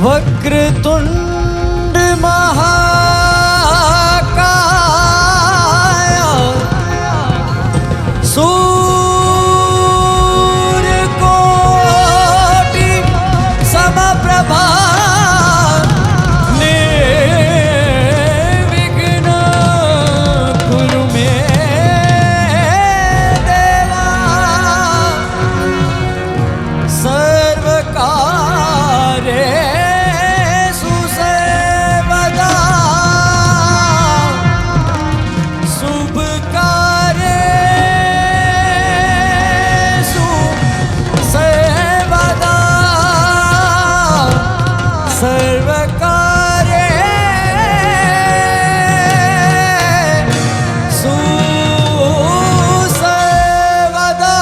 वक्रतुंड महाकाय सूर्यकोटि समप्रभा निर्विघ्न कुरु मे देवा सर्वकार्येषु सर्वदा शुभकार्येषु सर्वदा सर्वकार्येषु सर्वदा।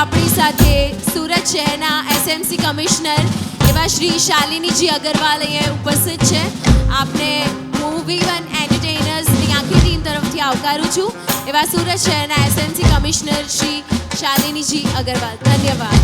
આપણી સાથે સુરત શહેરના એસએમસી કમિશનર એવા શ્રી શાલિનીજી અગરવાલ અહીંયા ઉપસ્થિત છે. આપને મૂવી વન એન્ટરટેનર્સની આખી ટીમ તરફથી આવકારું છું. એવા સુરત શહેરના એસએમસી કમિશનર શ્રી શાલિનીજી અગરવાલ. ધન્યવાદ.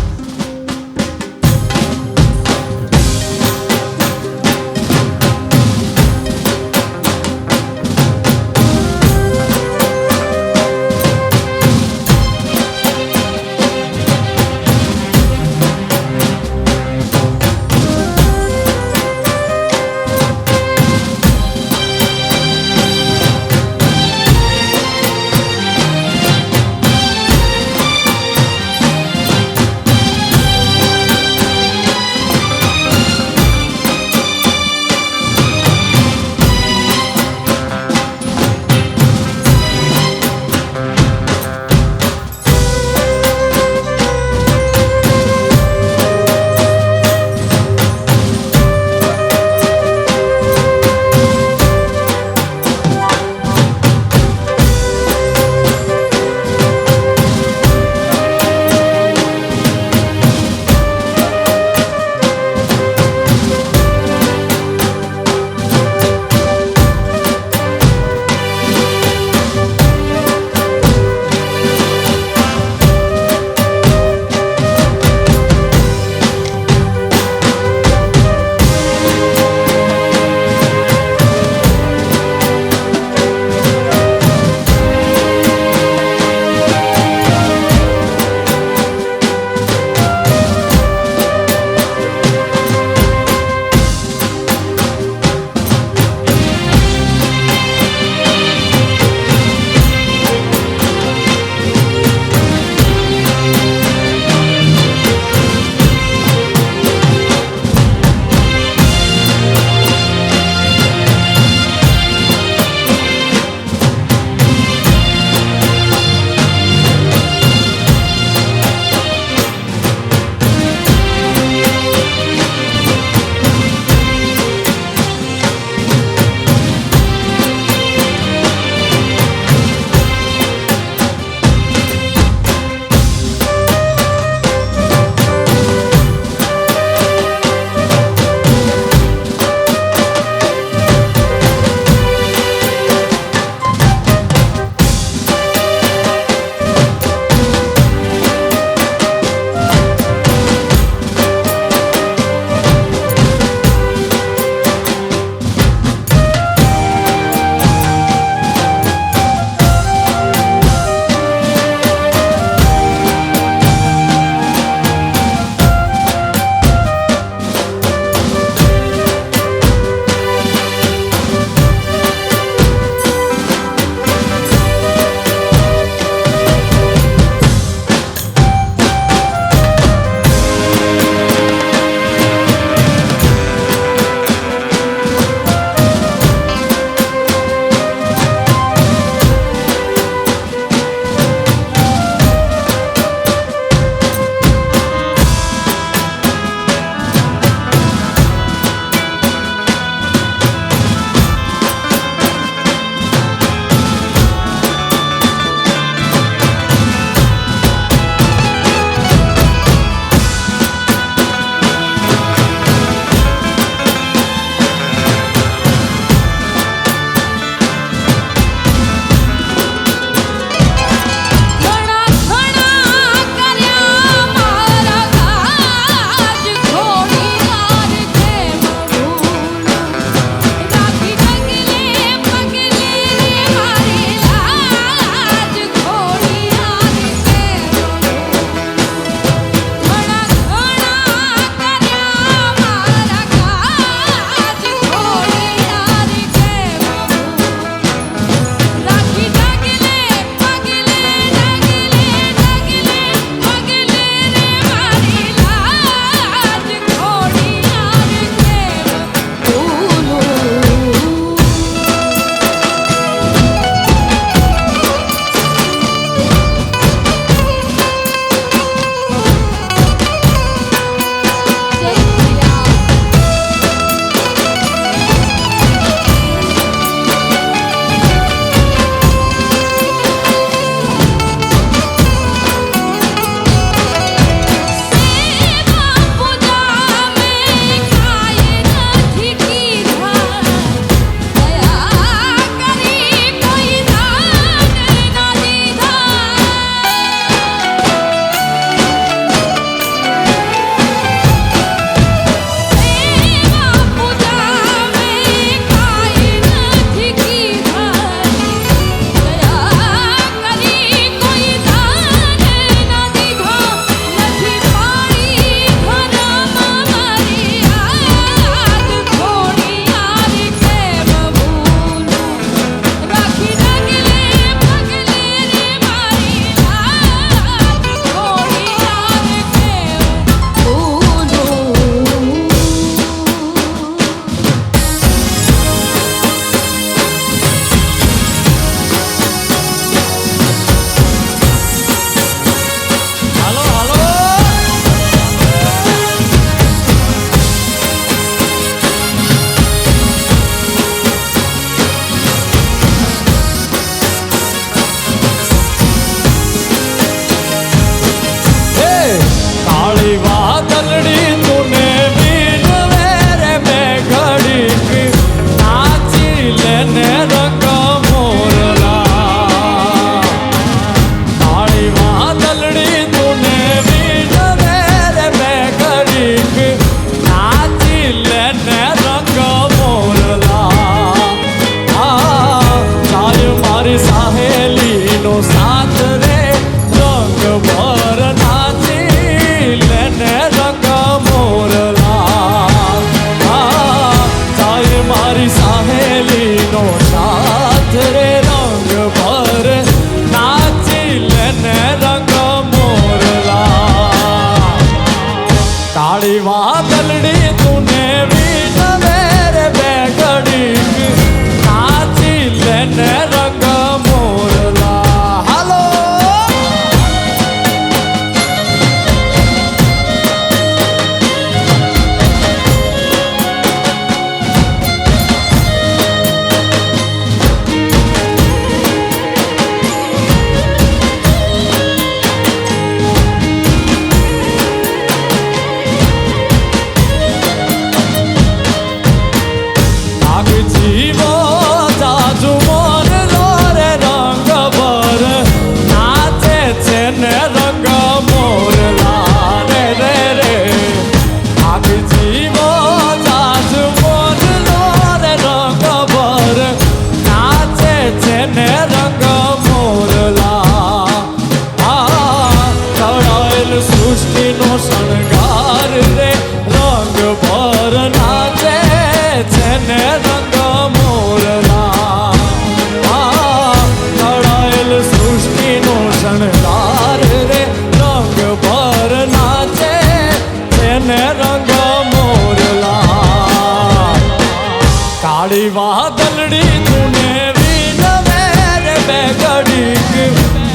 काली वादलड़ी तूने वीन मेरे बेगड़ीक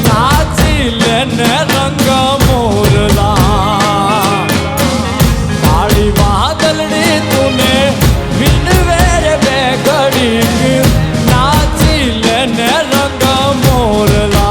नाची लेने रंग मोरला काली वादलड़ी तूने वीन मेरे बेगड़ीक नाची लेने रंग मोरला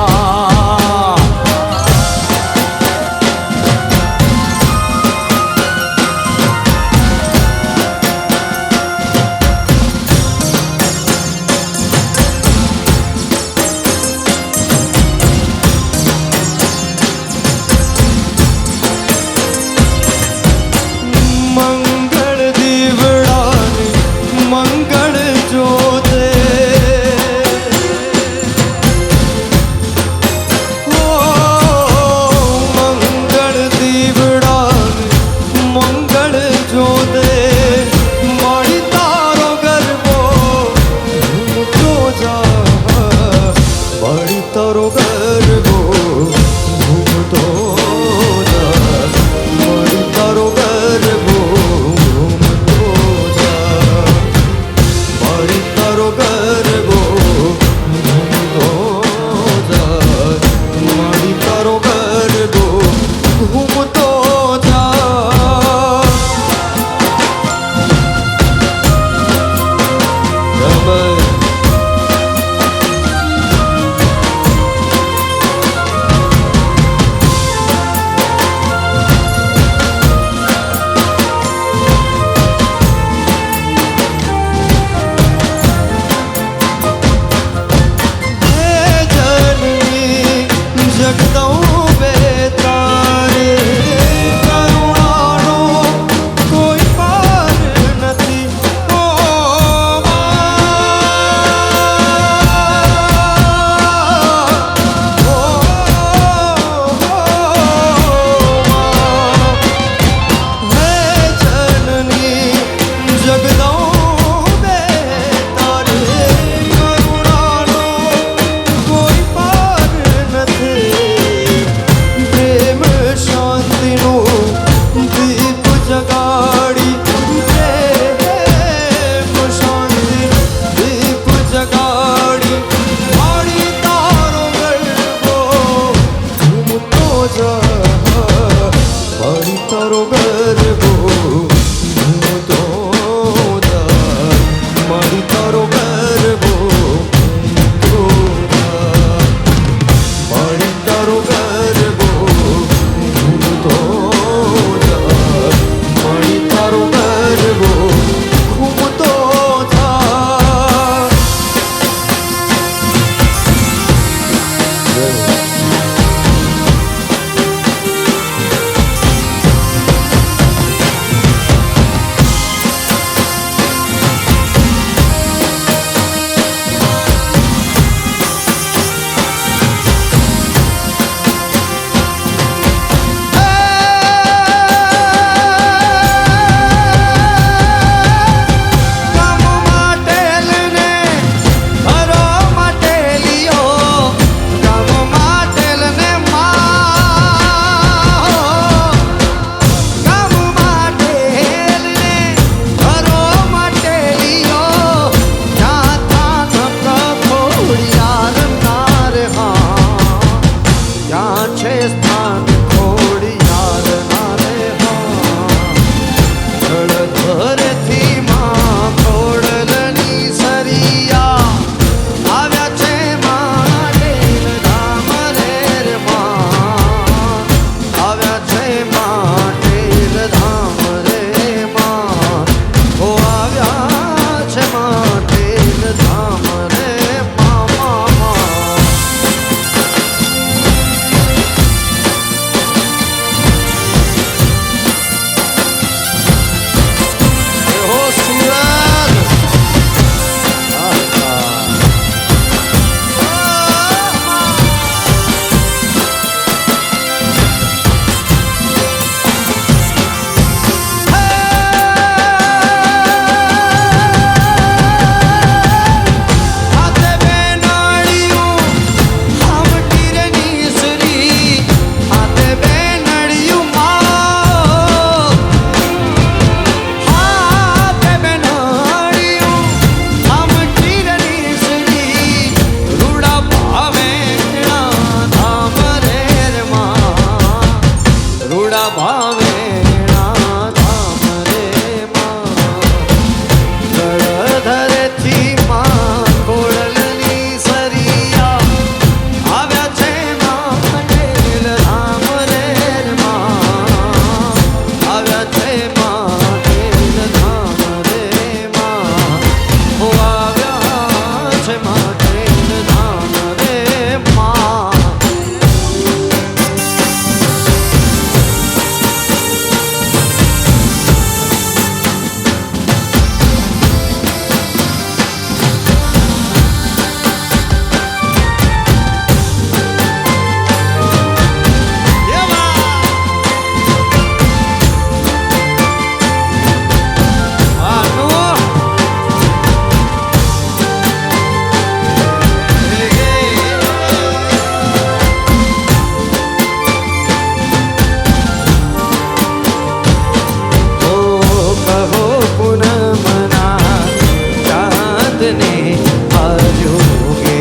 ચાંદને આજોગે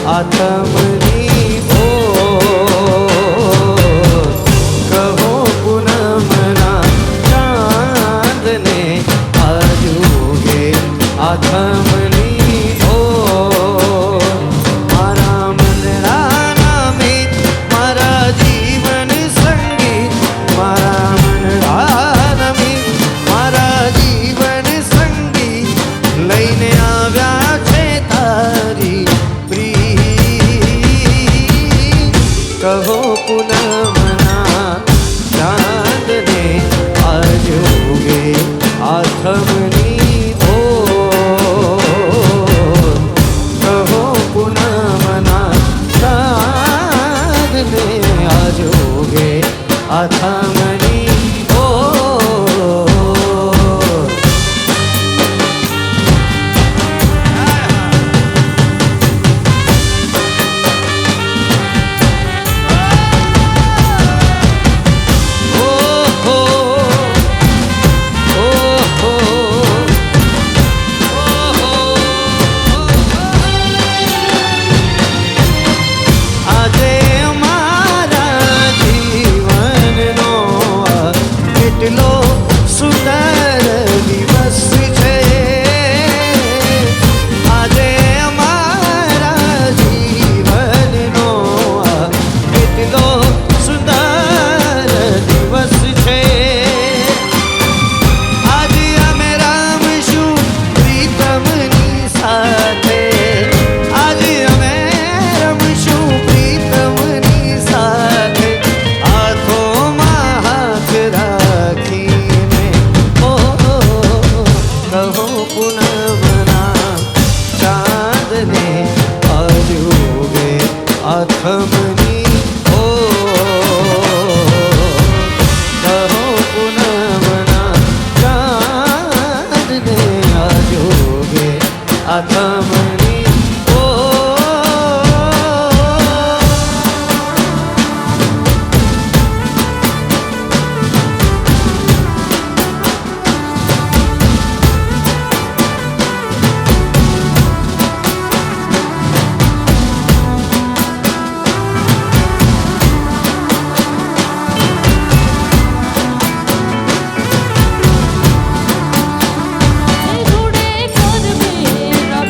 આથમની ઓર કહો પૂનમના ચાંદને આજોગે આથમની ઓર મારા મનડા મીત મારા જીવન સંગીત મારા મનડા મીત મારા જીવન સંગીત લઈને આવ્યા છે તારી પ્રીત કહો પૂનમના ચાંદને આજોગે આથમની ઓર કહો પૂનમના ચાંદને આજોગે આથમની ઓર આજે અમારા જીવનનો કેટલો સુંદર દિવસ છે આજે અમારા જીવનનો કેટલો સુંદર દિવસ છે આજે અમે રમશું પ્રીતમની સાથે આજે અમે રમશું પ્રીતમની સાથે હાથોમાં હાથ રાખીને ઓ કહો પૂનમના ચાંદને આજોગે આથમની કહો પૂનમના ચાંદને આજોગે આથમની રૂડે ઘર મેરા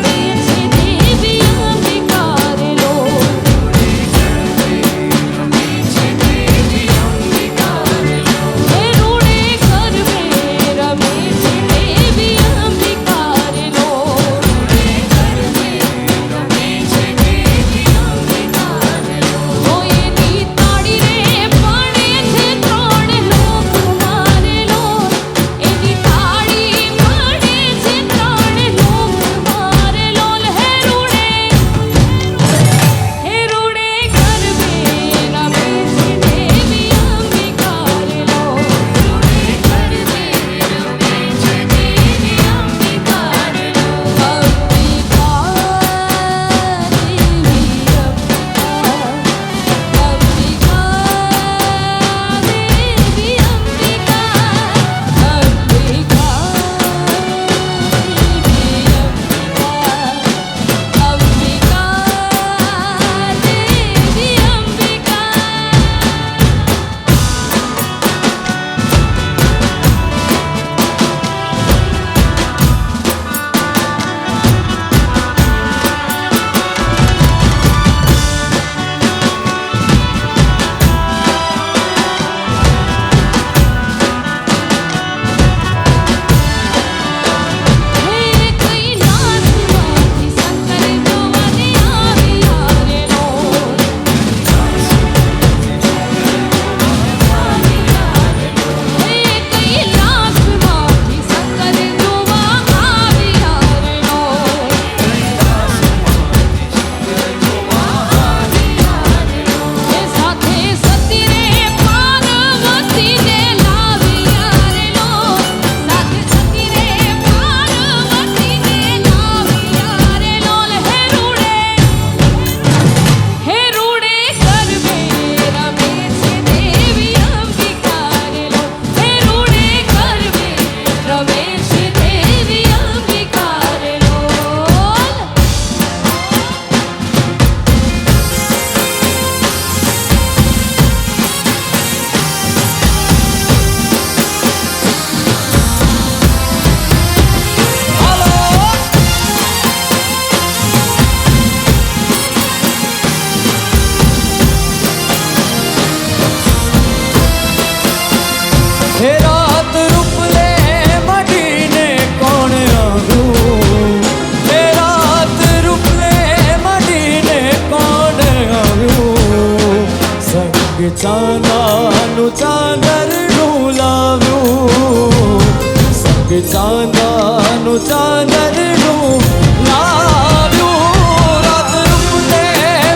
ચાંદરનું લાવ્યું રાત રૂપને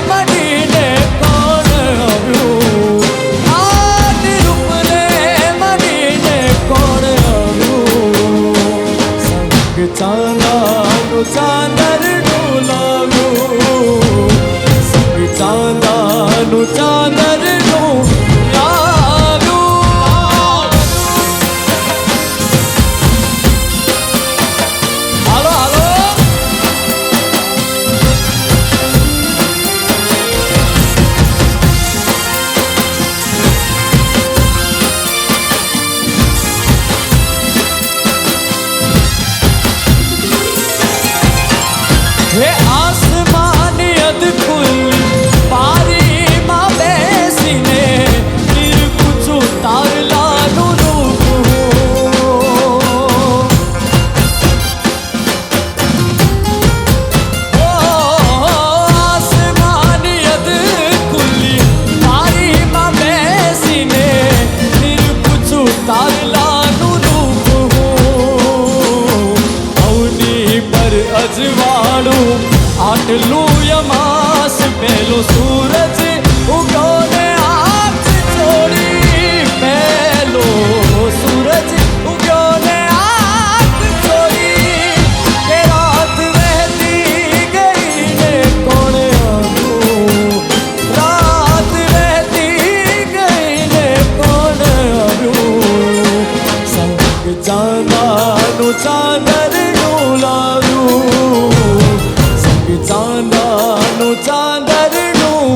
મણીને કોણ આવ્યું રાત રૂપને મણીને કોણ આવ્યું સંગ ચાંદાનું ચાંદરનું લાવ્યું સંગ ચાંદાનું ચાંદરનું લાવ્યું હાલો હાલો હે આસમાની અદકુલ પારીમાં બેસીને નીરકુચું તારલાનું રૂપ આસમાની અદકુલ પારીમાં બેસીને નીરકુચું તારલાનું રૂપ અવની પર અજવાળું આટલું યમાસ પેલો સૂરજ ઉગ્યો ને આંખ છોડી પેલો સૂરજ ઉગ્યો ને આંખ છોડી કે રાત વહેતી ગઈ ને કોણ આવ્યું રાત વહેતી ગઈ ને કોણ આવ્યું સંગ ચાંદાનું ચાંદરનું લાવ્યું સંગ ચાંદાનું ચાંદરનું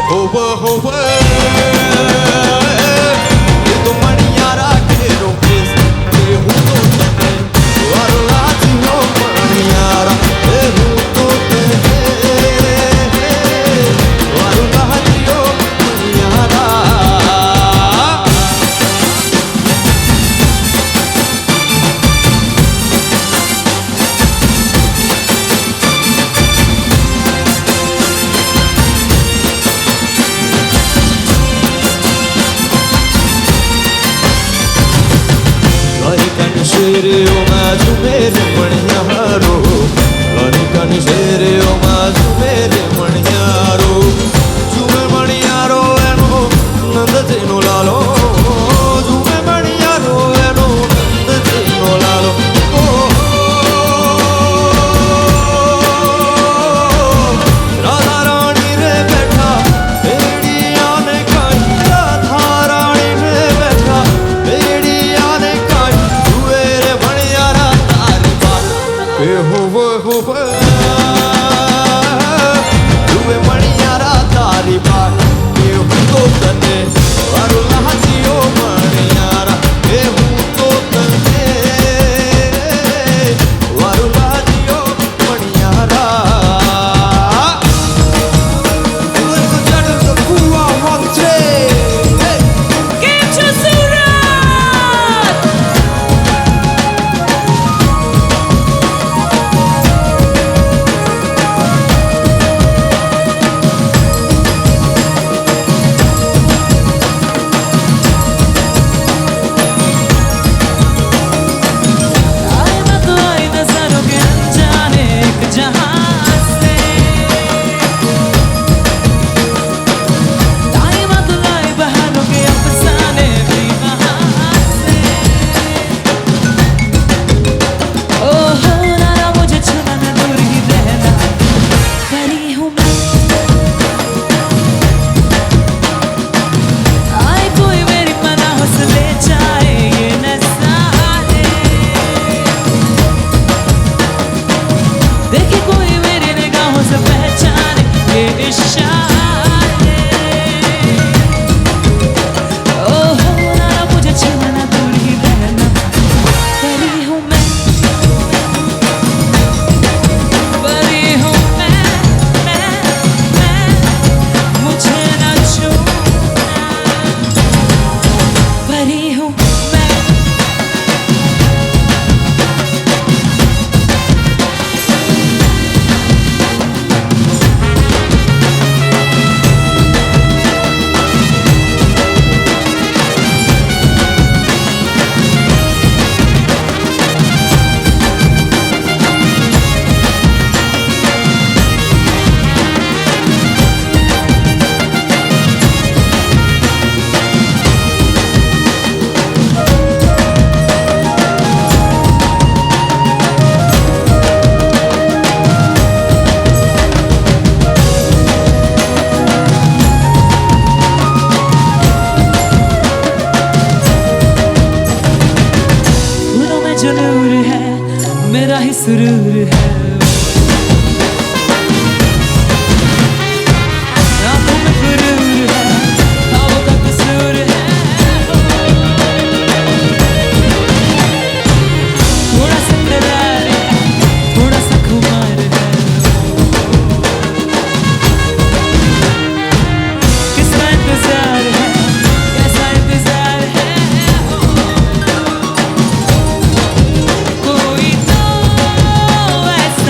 होवे होवे ये तो मणियारा के रोकेस ये हूँ तो तने वारुलाजियो मणियारा ये हूँ तो तने वारुलाजियो मणियारा शेरे ओ माजू मेरे मणियारो लनिकन शेरे ओ माजू मेरे मणियारो जुमे मणियारो एनो नंद तेनो लालो जुमे मणियारो एनो नंद तेनो लालो राधा रानी रे बैठा बेड़िया ने काई राधा रानी रे बैठा बेड़िया ने काई होवे तुवे मणियारा तारी बात ये हूँ तो तने वारुलाजियो मणियारा ये हूँ तो तने वारुलाजियो मणियारा કેમ છો સુરત? मेरा ही सुरूर है रातों में गुरूर है ख्वाबों का कसूर है थोड़ा सा करार है थोड़ा सा खुमार है किसका इंतजार है कैसा इंतजार है कोई तो ऐसा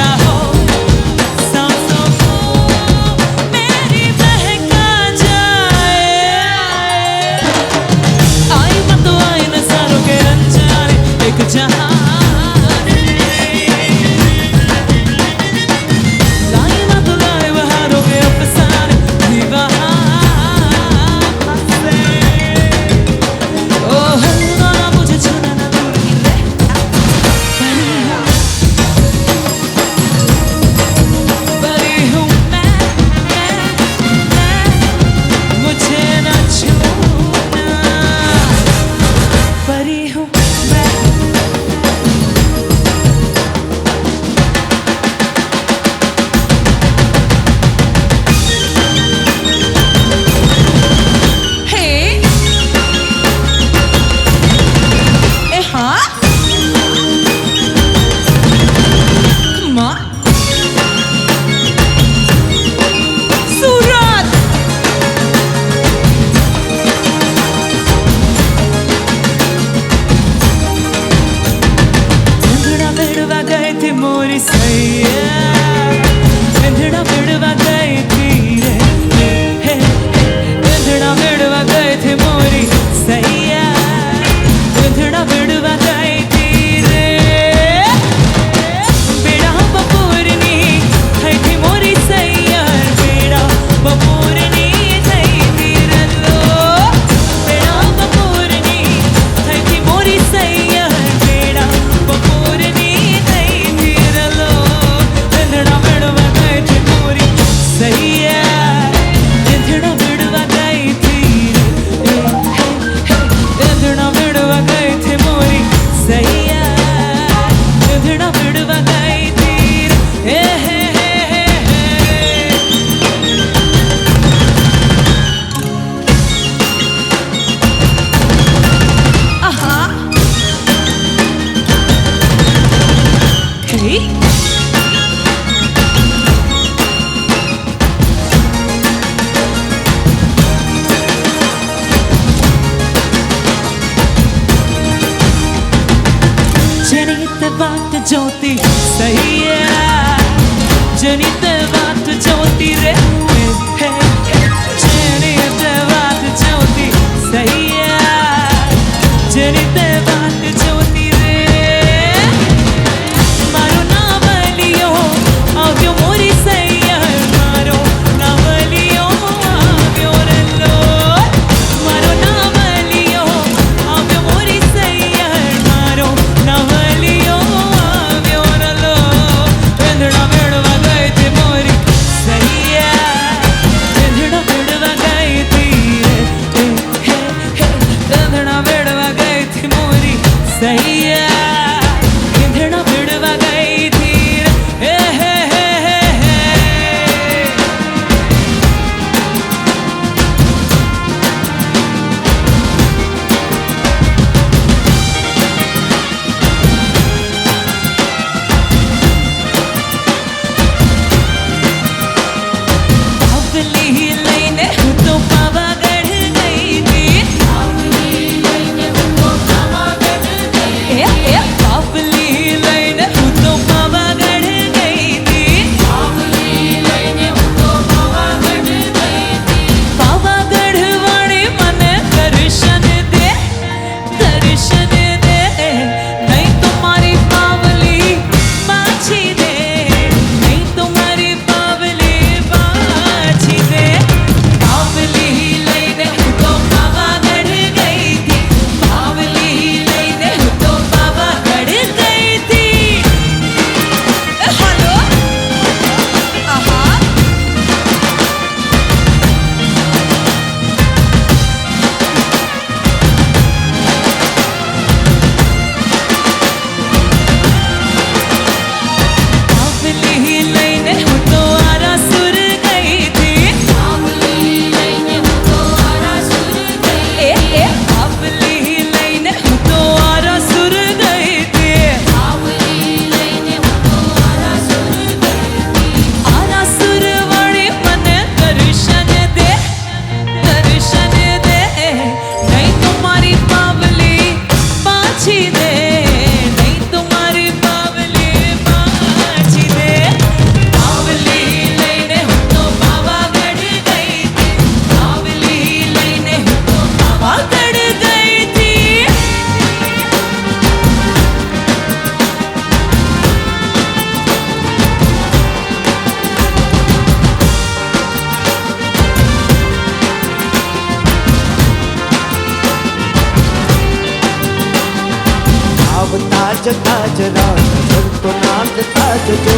જતા જરા નજર તો નાખતા જજો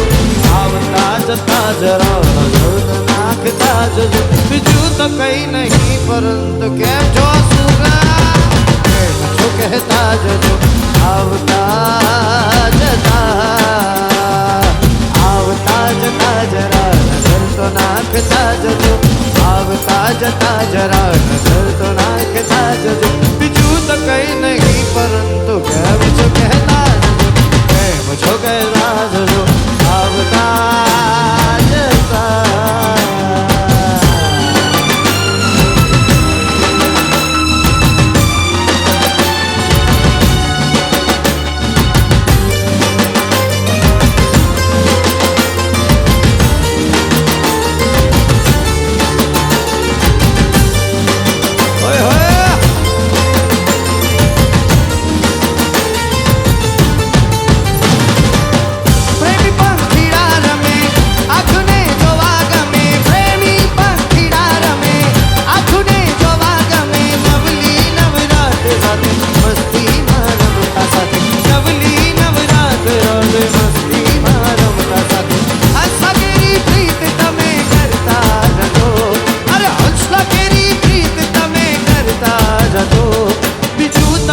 આવતા જતા જરા નજર તો નાખતા જજો બીજું તો કઈ નહીં પરંતુ કેમ છો સુરા કેમ છો કહેતા જજો આવતા જતા જરા નજર તો નાખતા જજો આવતા જતા જરા નજર તો નાખતા જજો બીજું તો કઈ નહીં પરંતુ કેમ છો કહેતા જજો કેમ છો કહેતા જજો આવતા જતા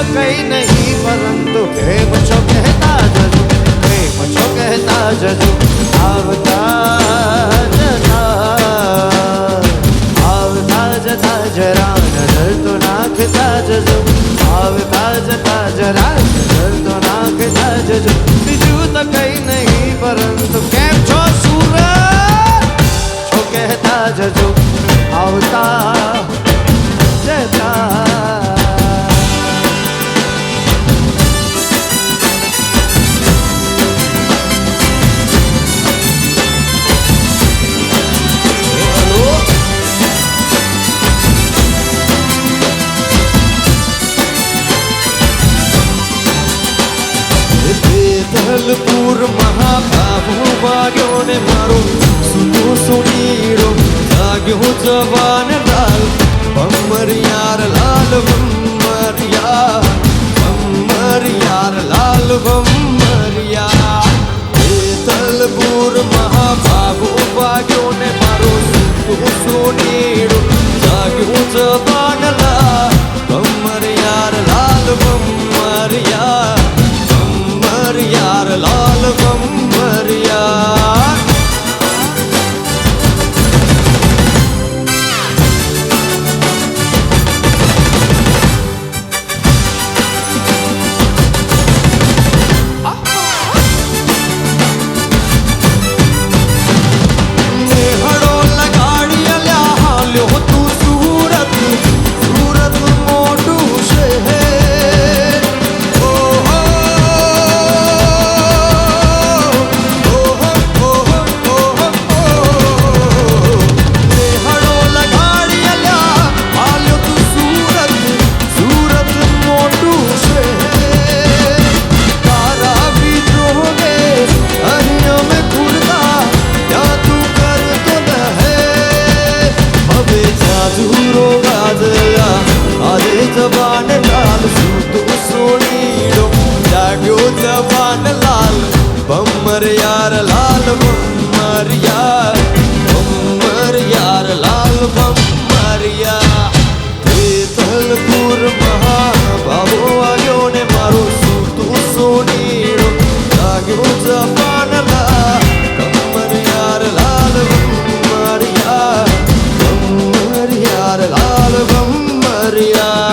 કઈ નહીં પરંતુ કેમ છો કહેતા જજો કેમ છો કહેતા જજો આવતા જતા જરા નજર તો નાખતા જજો આવતા જતા જરા નજર તો નાખતા જજો બીજું તો કઈ નહીં પરંતુ કેમ છો સુરત છો કહેતા જજો આવતા જતા ધલપુર મહાભાવો વાગ્યો ને મારો સુનો સુનીરો જાગ્યો જવાન લાલ ભમરિયાર લાલ ભમરિયા ભમરિયાર લાલ ભમરિયા ધલપુર મહાભાવો વાગ્યો ને મારો સુનો સુનીરો જાગ્યો જવાન લાલ ભમરિયાર લાલ ભમરિયા યાર લાલ ભમરિયા હડો લગાડી અલ્યા હાલ્યો તું સુરત સુરત મોટું શહેર જવાન લાલ સૂતું સોણીડો જાગ્યો જવાન લાલ ભમરિયાર લાલ ભમરિયાર ભમરિયાર લાલ ભમરિયા ધલપુર મહાભાવો આવ્યો ને મારો સૂતું સોણીડો જાગ્યો જવાન લાલ ભમરિયાર લાલ ભમરિયાર ભમરિયાર લાલ ભમરિયા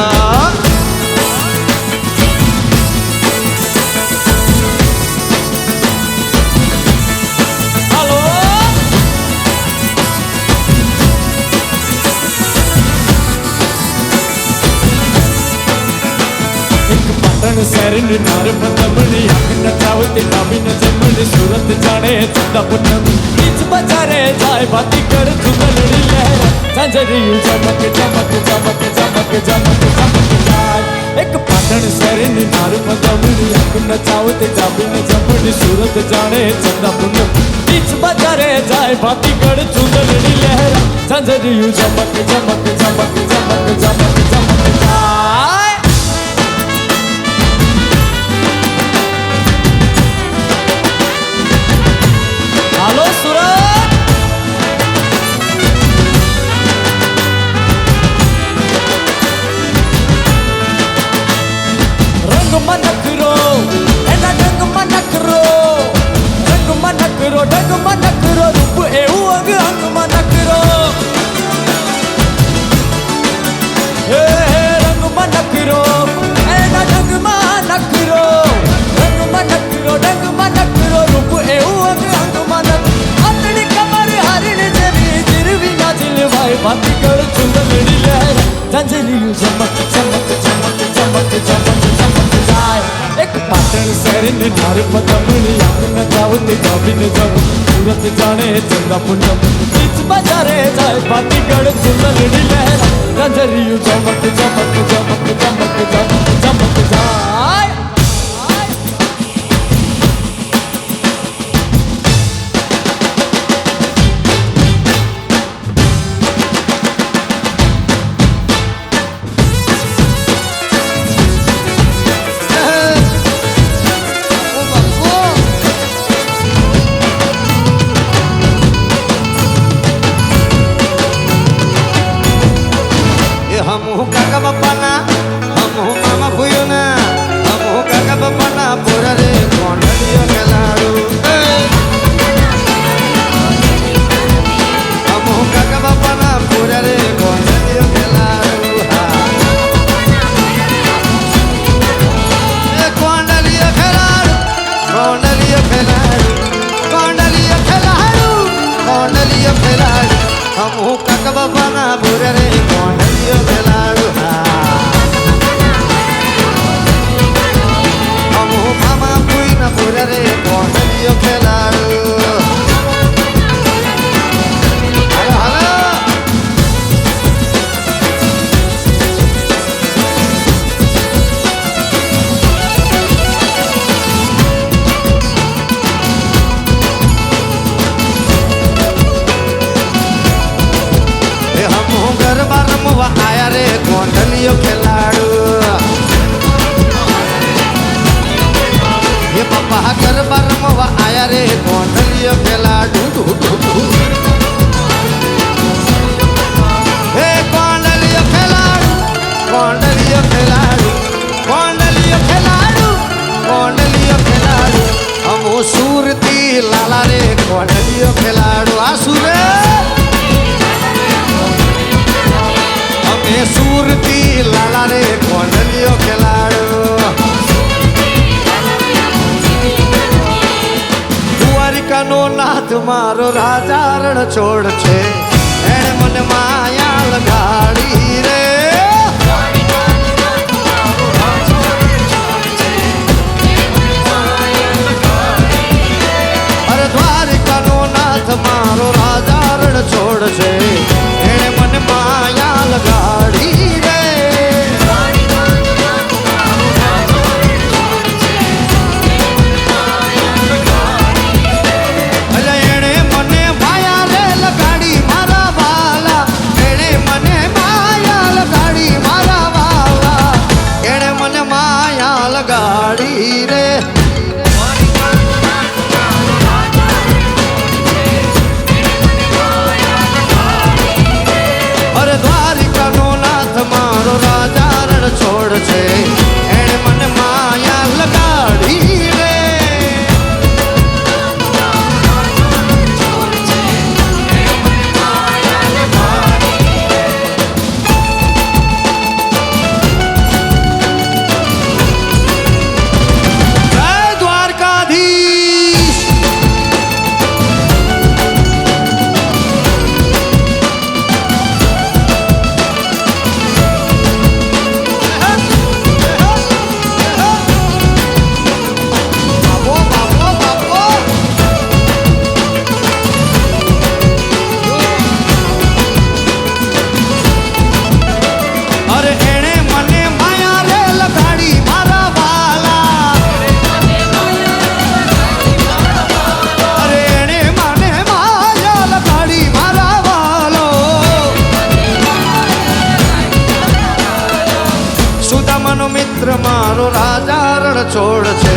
શહેરની નર્મદમણી આંખ નચાવતી નામીન જમણી સુરત જાણે ચંદા પૂનમ બીચ બજારે જાય ભાતી કર ચુંદડી લહેર ઝંઝરિયું ચમક ચમક ચમક ચમક ચમક ચમક જાય એક પાટણ શહેરની નર્મદમણી આંખ નચાવતી નામીન જમણી સુરત જાણે ચંદા પૂનમ બીચ બજારે જાય ભાતી કર ચુંદડી લહેર ઝંઝરિયું ચમક ચમક ચમક ચમક ચમક ચમક જાય ઝાંઝરિયું ચમક ચમક ચમક ચમક ચમક ચમક જાય એક પાટણ શહેરની નાર પદમણી આંખના ચાવતી ભાભીને જવું સુરત જાણે ચંદા પૂનમ બીચ બજારે જાય પાટીગઢ ચુંદડી લહેર ઝાંઝરિયું ચમક ચમક ચમક ચમક ચમક ચમક જાય हमहू काका बाप्पाना हमहू मामा भुयोना हमहू काका बाप्पाना पोरा रे कोंडलियो खेलाडू हमहू काका बाप्पाना पोरा रे कोंडलियो खेलाडू कोंडलियो खेलाडू कोंडलियो खेलाडू कोंडलियो खेलाडू कोंडलियो खेलाडू हमहू काका बाप्पाना पोरा रे कोंडलियो खेलाडू हमहू मामा भुईना पोरा रे कोंडलियो खेलाडू हलो हलो हमहू गरबा रमवा आया रे कोंडलियो खेलाडू हे पापा गरबा रमवा आया रे कोंडलियो खेलाडू हे कोंडलियो खेलाडू कोंडलियो खेलाडू कोंडलियो खेलाडू कोंडलियो खेलाडू हमहू सूरती लाला रे कोंडलियो खेलाडू आसुरे हमें सूरती लाला रे कोंडलियो खेलाडू દ્વારિકાનો નાથ મારો રાજા રણ છોડ છે એણે મને માયા લગાડી રે અરે દ્વારિકાનો નાથ મારો રાજા રણ છોડ છે એણે મને માયા લગાડી રે અરે એણે મને માયા રે લગાડી મારા વાલા એણે મને માયા લગાડી મારા વાલા એણે મને માયા લગાડી રે અરે દ્વારિકાનો નાથ મારો રાજા રણ છોડ છે એણે મને માયા લગાડી રે જય દ્વારકાધીશ બાપો બાપો બાપો અરે એણે મને માયા રે લગાડી મારા વાલા અરે એણે મને માયા લગાડી મારા વાલો સુદામાનો મિત્ર મારો રાજા રણ છોડ છે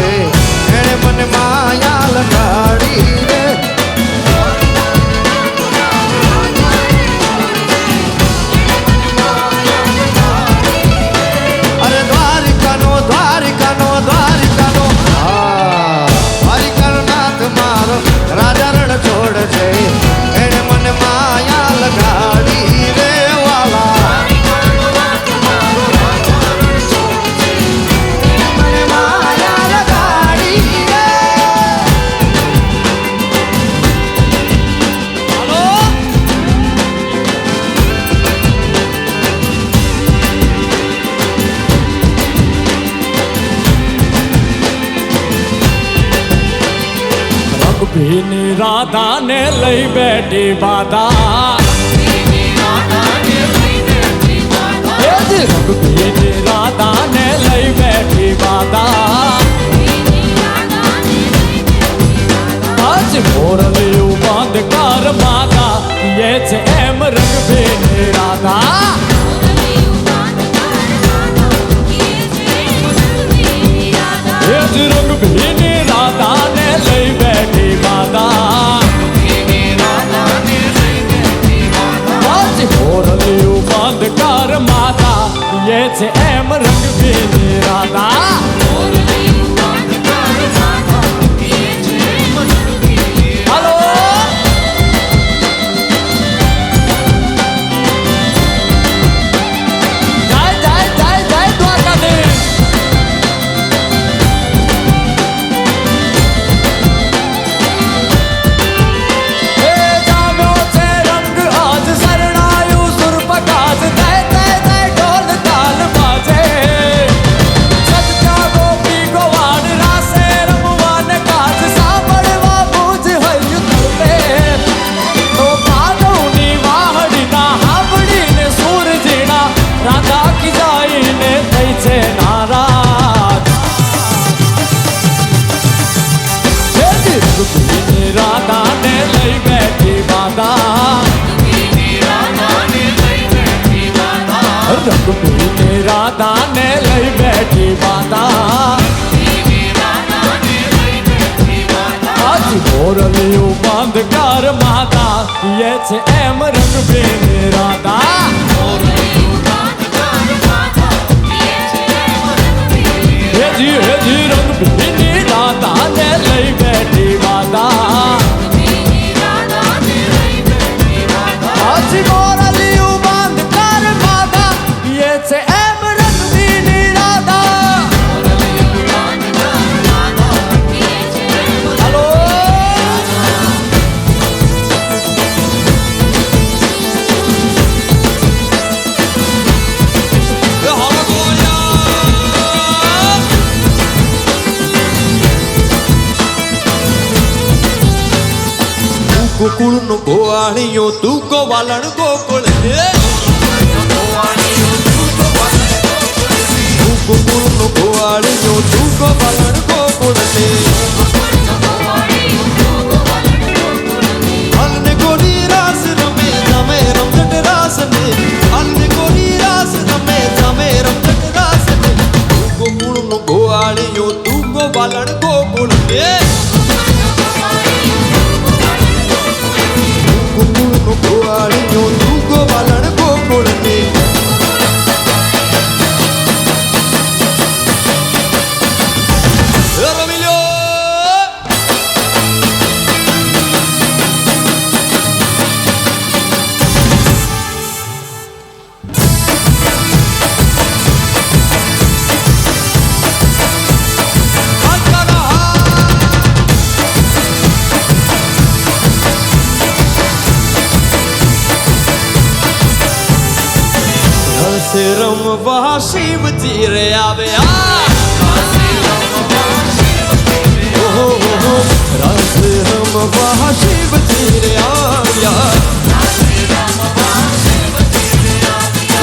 એણે મને માયા લગાડી રે અરે દ્વારિકાનો દ્વારિકાનો દ્વારિકાનો દ્વારિકાનો નાથ મારો રાજા રણ છોડ છે એણે મને માયા લગાડી રે વાલા મને માયા લગાડી રે ભીની રાધાને લઈ બેઠી બાધા એ જ રંગ ભીની રાધાને લઈ બેઠી બાધા આજ મોરલિયું બંધ કર માતા એ છે એમ રંગ ભીની રાધા એ જ રંગ ભીની રાધાને લઈ બેઠી બાધા આજ મોરલિયું બંધ કર માતા એ છે એમ રંગ ભીની રાધા હાલો જય જય જય જય દ્વારકાધીશ હે જામ્યો છે રંગ આજ શરણાયું સુરપકાજ જય જય જય ઢોલ તાલ બાજે સજ્જા ગોપી ગોવાડ રાસે રમવાને કાજ સાંભળવા ભૂજ હૈયું તળપે તો ભાદવની વાહડીના હાંભળીને સૂર ઝીણા રાધા ખીજાઈને થઈ છે નારાજ હે દીર્ઘની રાધાને લઈ બેઠી બાધા રંગભીની રાધાને લઈ બેઠી બાધા આજ મોરલિયું બંધ કર માતા એ છે એમ રંગભીની રાધા હેજી રંગભીની રાધાને લઈ બેઠી બાધા આજ મોરલિયું બંધ કર માતા એ છે એમ રંગભીની રાધા હાલો ગોકુળ નો ગોવાળિયો તું ગોવાલણ ગોકુળ ગોકુળ નો ગોવાળિયો તું ગોવાલણ ગોકુળ હલને ગોરી રાસ રમે જમે રમઝટ રાસ ને હલને ગોરી રાસ રમે જમે રમઝટ રાસ ને ગોકુળ નો ગોવાળિયો તું ગોવાલણ ગોકુળ ગોકુળનો ગોવાળિયો તું ગોવાલણ ગોકુળને રમી લ્યો રમવા શિવજી રે આવ્યા ઓહો રસ રમવા શિવજી રે આવ્યા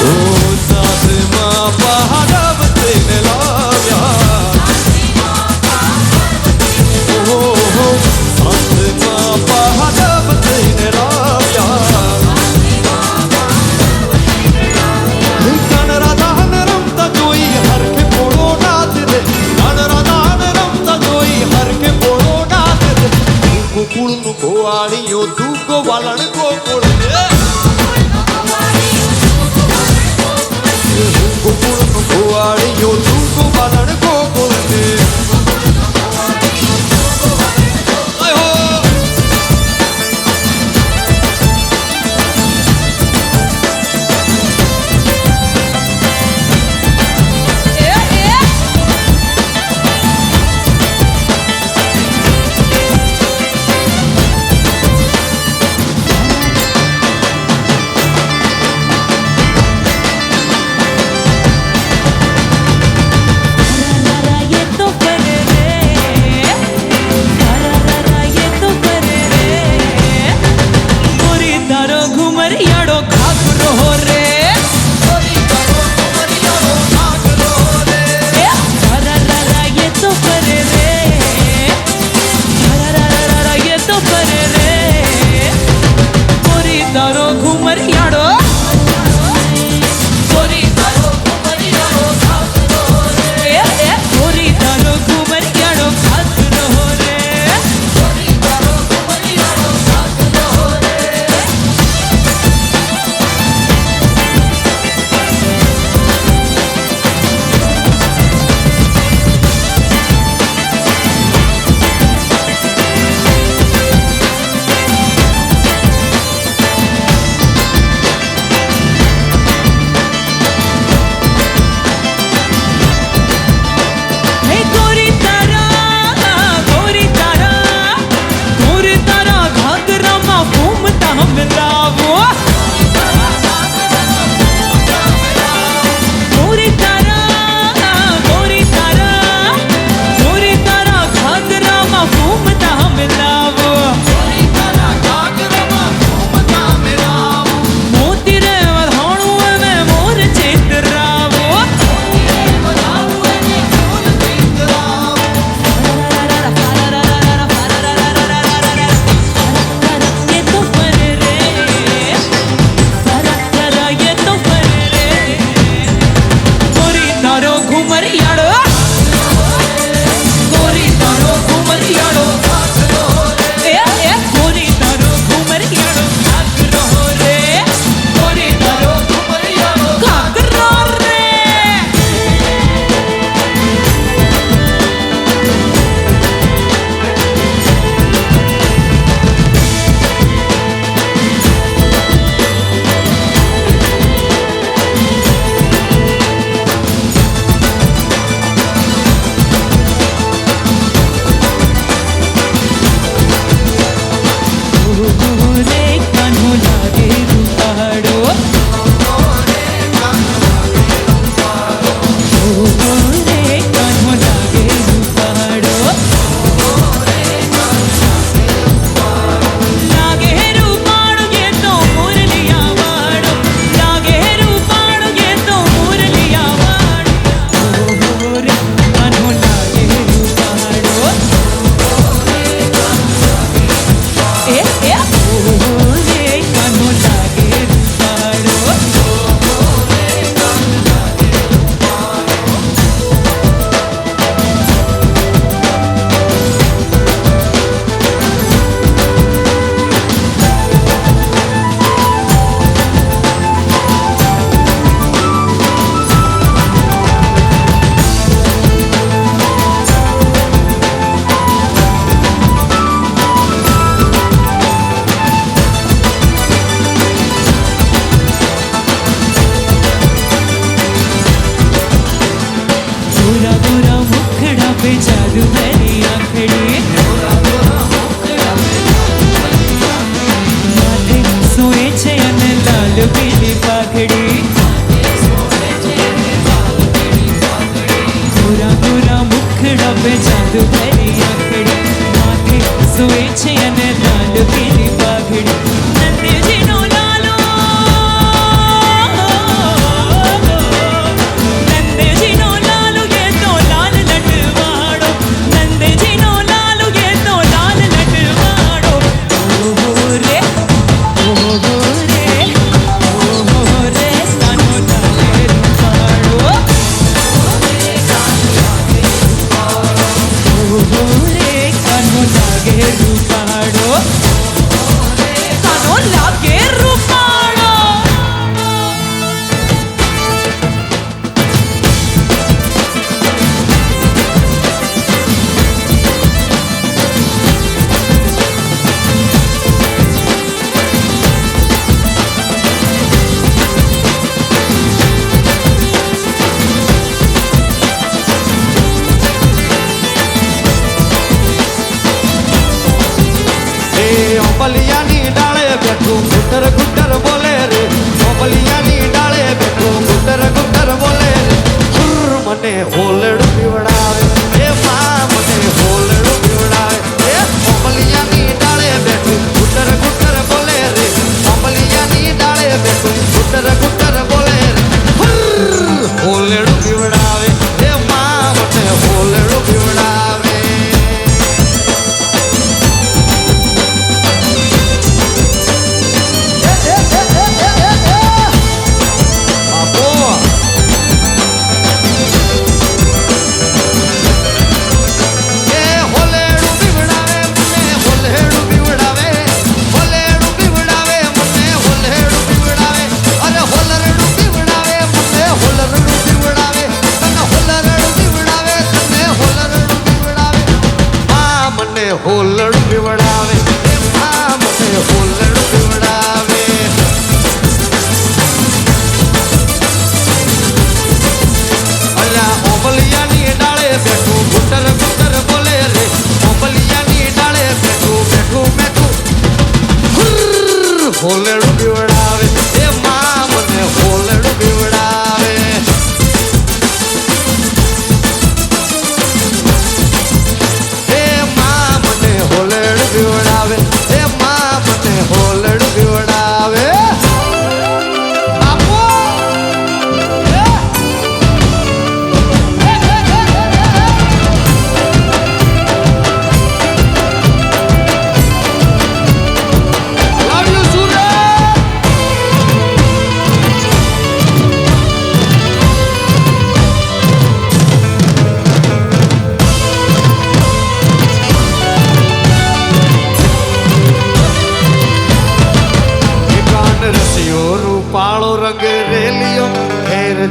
ઓ સાસમાં પહાડવ તેને લાવ્યા ઓહો સાસમાં પહાડવ તેને લાવ્યા ગોકુળનો ગોવાળિયો તું ગોવાલણ ગોકુળ ગોકુળનો ગોવાળિયો તું ગોવાલણ ગોકુળ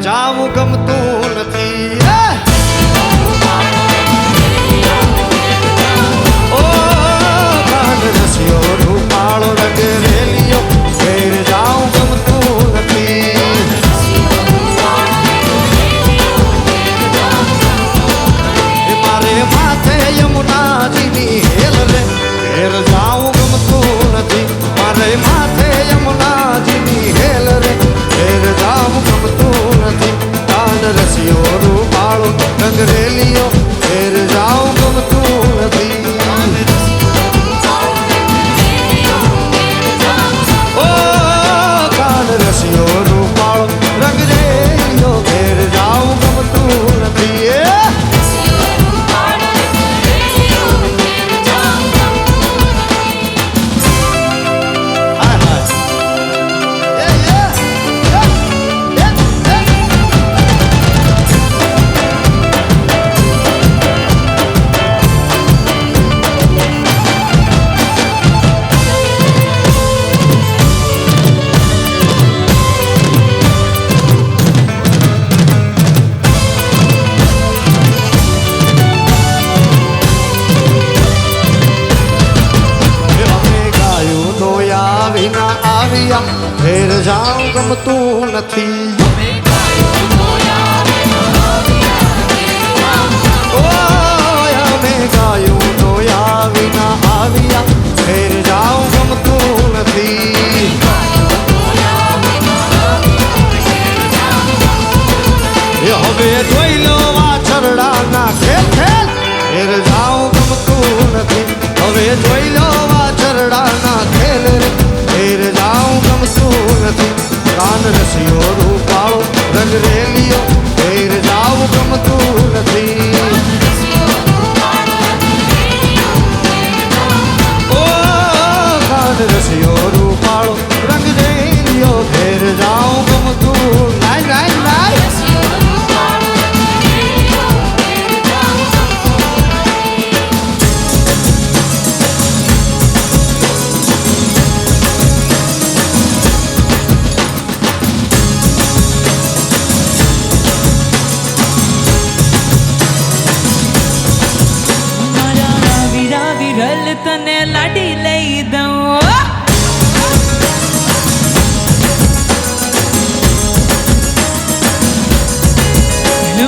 જાવું ગમતું નથી ઓ કાન રસિયો રૂપાળો રંગ રેલિયો ઘેર જાવું ગમતું નથી મારે માથે યમુનાજીની હેલ રે ઘેર જાવું ગમતું નથી મારે માથે યમુનાજીની હેલ રે ઘેર જાવું ગમતું નથી કાન રસિયો રૂપાળો રંગ રેલિયો ઘેર જાવું ગમતું નથી ઓ કાન રસિયો રૂપાળો રંગ રેલિયો ઘેર જાવું ગમતું નથી ઘેર જાઉં ગમતું નથી ઓય અમે ગાયું નોયા વિના આવ્યા ઘેર જાઉં ગમતું નથી હવે જોઈ લો વાછરડાના ખેલ ખેલ ઘેર જાઉં ગમતું નથી હવે જોઈ લો વાછરડાના ખેલ ઘેર જાઉં ગમતું નથી કાન રસિયો રૂપાળો રંગ રેલિયો ઘેર જાઉં ગમતું નથી ઓ કાન રસિયો રૂપાળો રંગ રેલિયો ઘેર જાઉં ગમતું નાય નાય નાય તને લાડી લઈ દઉં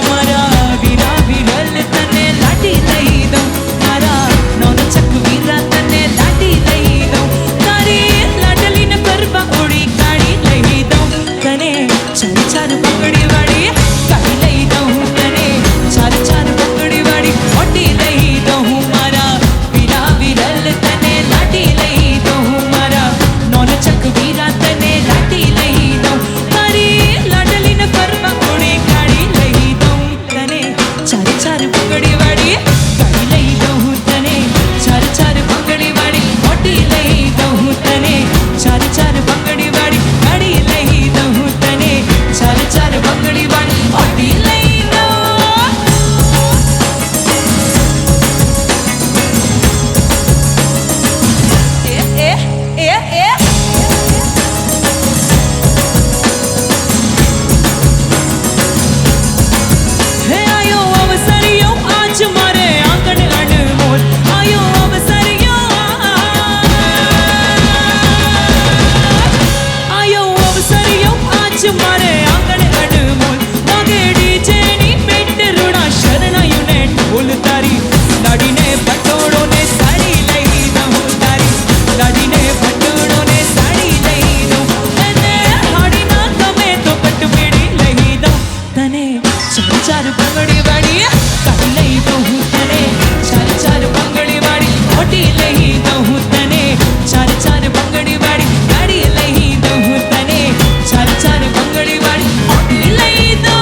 મારા વીરા વિરલ તને લાડી લઈ દઉં મારા નોનો ચકવીરા તને લાડી લઈ દઉં તારી લાડલીને કરવા ઓળી કાઢી લઈ દઉં તને ચાર ચાર પકડી વાળી કાઢી લઈ દઉં તને ચાર ચાર પકડી વાળી ઓટી લઈ દઉં મારા વિરલ તને લાડી લઈ દઉં મારા નોન ચકવીરા તને લાડી લઈ દઉં તારી લાડલીને કરવા કોણે કાઢી લઈ દઉં તને ચાર ચાર પગડી વાળી કાઢી લઈ દઉં તને ચાર ચાર પગડી વાળી મોટી લઈ દઉં તને ચાર ચાર પગડી વાળી કાઢી લઈ દઉં તને ચાર ચાર પગડી વાળી મોટી લઈ દઉં હે આયો અવસરિયો આજ મારે આંગણ અનમોલ આયો અવસરિયો આજ મારે આંગણ અનમોલ વાગે ડીજે ની પેટ રૂડા શરણાયું ને ઢોલ તારી લાડીને પટોળો ને સાડી લઈ દઉં તારી લાડીને પટોળો ને સાડી લઈ દઉં અને હાડીના ગમે તો પટમેડી લઈ દઉં તને ચાર ચાર પગડી વાળી કાઢી લઈ દઉં તને ચાર ચાર પગડી વાળી મોટી લઈ દઉં તને ચાર ચાર પગડી વાળી ગાડી લઈ દઉં તને ચાર ચાર પગડી વાળી મોટી લઈ દઉં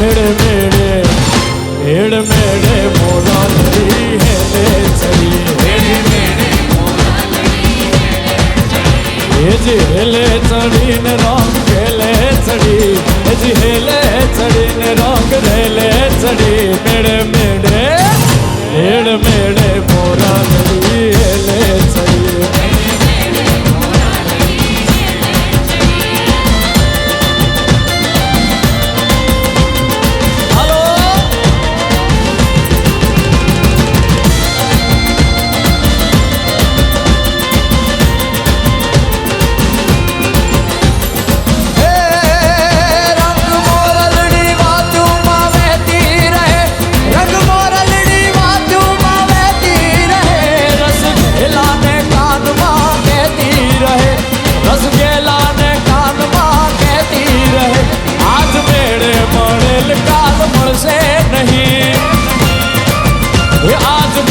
मेड़े मेड़े मेड़े मेड़े मोरा लड़ी हेले चली मेड़े मेड़े मोरा लड़ी हेले चढ़ी ने रंग हेले चढ़ी हेले चढ़ी ने रंग हेले चढ़ी मेड़े मेड़े मेड़े मेड़े मोरा लड़ी हेले चढ़ी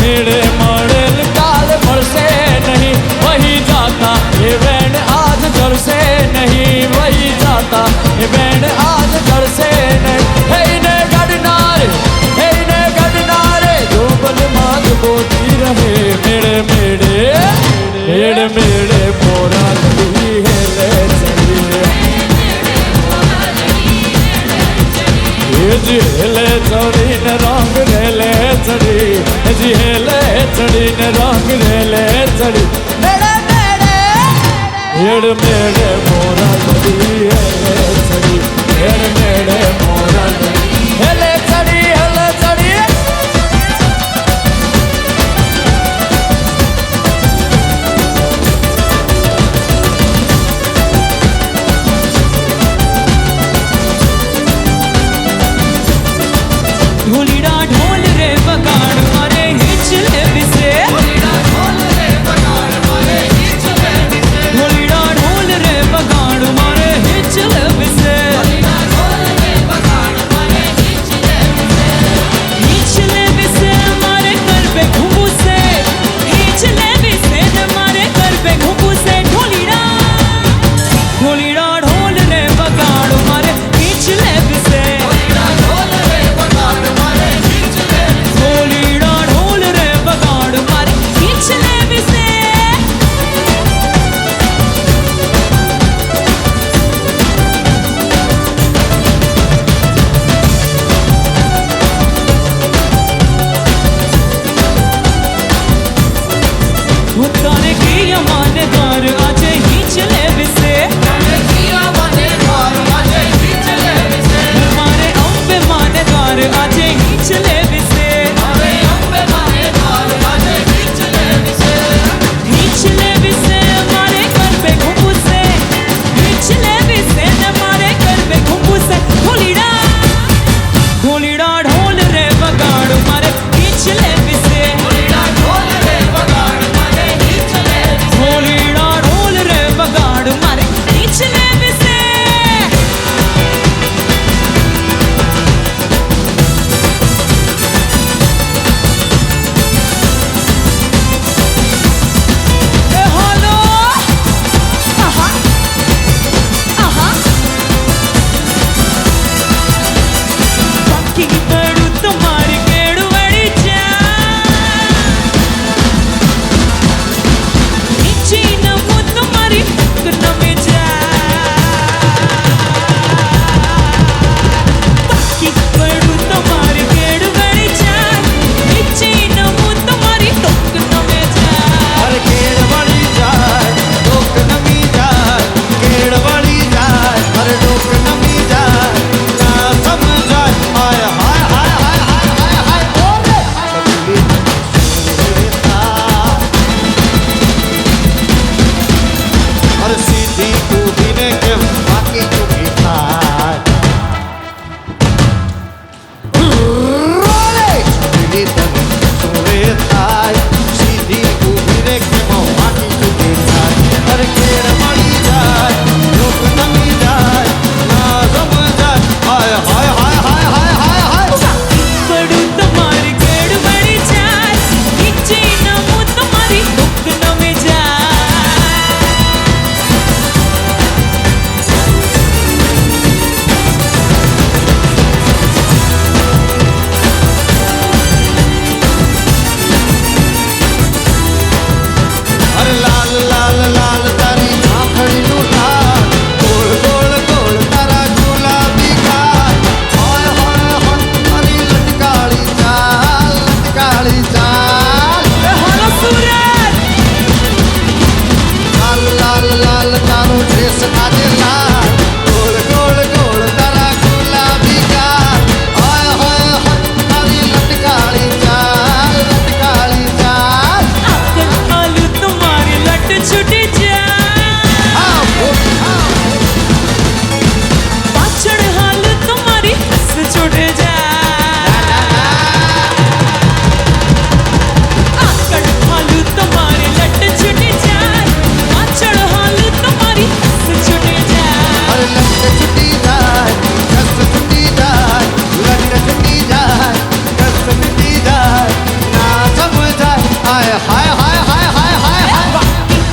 मेड़े मड़ेल काल मरसे नहीं वही जाता ये बैंड आज घर से नहीं वही जाता ये बैंड आज घर से नहीं है इन्हें गडनारे जो बल मात बोती रहे मेड़े मेड़े मेड़े मेड़े मोरा लड़ी हेले चली जी हेले चढ़ी न रंग हेले चढ़ी जी हेले चढ़ी न रंग हेले चढ़ी मेड़े मेड़े मेड़े मेड़े मोरा लड़ी हेले चढ़ी मेड़े मेड़े मोरा लड़ी हेले चढ़ी हेले चढ़ी ढोलीड़ा ढोल रे बगाड़ मारे हिचले बिसे ढोलीड़ा ढोल रे बगाड़ मारे हिचले बिसे ढोलीड़ा ढोल रे बगाड़ मारे हिचले बिसे ढोलीड़ा ढोल रे बगाड़ मारे हिचले बिसे हिचले बिसे मारे कर पे घुंघूसे हिचले बिसे न मारे कर पे घुंघूसे ढोलीड़ा ढोलीड़ा ढोल रे बगाड़ मारे हिचले बिसे ढोलीड़ा ढोल रे बगाड़ मारे ढोलीड़ा ढोल रे बगाड़ मारे हिचले बिसे तारे की अमाने द्वार आजे हिचले बिसे तारे की अमाने द्वार आजे हिचले बिसे मारे अम्बे माने द्वार आजे हिचले बिसे मारे अम्बे माने द्वार आजे हिचले बिसे हिचले बिसे मारे कर पे घुंघूसे हिचले बिसे न मारे कर पे घुंघूसे ढोलीड़ा ढोलीड़ा ढोल रे बगाड़ मारे हिचले बिसे ढोलीड़ा ढोल रे बगाड़ मारे हिचले बिसे છૂટી જાય પાછળ હાલ તમારી હસ છૂટે જાય આગળ હાલ તમારી લટ છૂટી જાય પાછળ હાલ તમારી હસ છૂટે જાય લટ છૂટી જાય કસ છૂટી જાય લટ છૂટી જાય કસ છૂટી જાય ના સમજાય હાય હાય હાય હાય હાય હાય હાય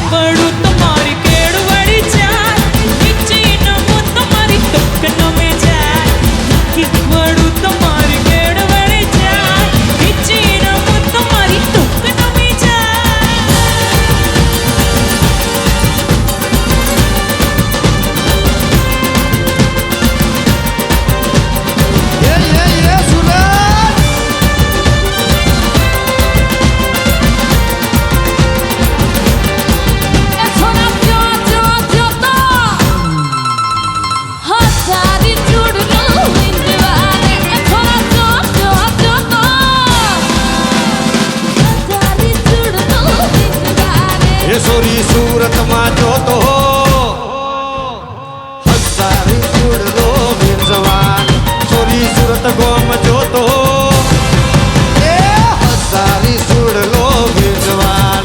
પડું તમારી કેળ વળી જાય નીચે નમો તમારી તક નમે જાય પડું તમારી કેળ વળી જાય નીચે નમો તમારી તક નમે જાય યે સુરત એ સોરી સુરતમાં જોતો હજારી સુડલો બિરજવાન સોરી સુરત ગોમ જોતો એ હજારી સુડલો બિરજવાન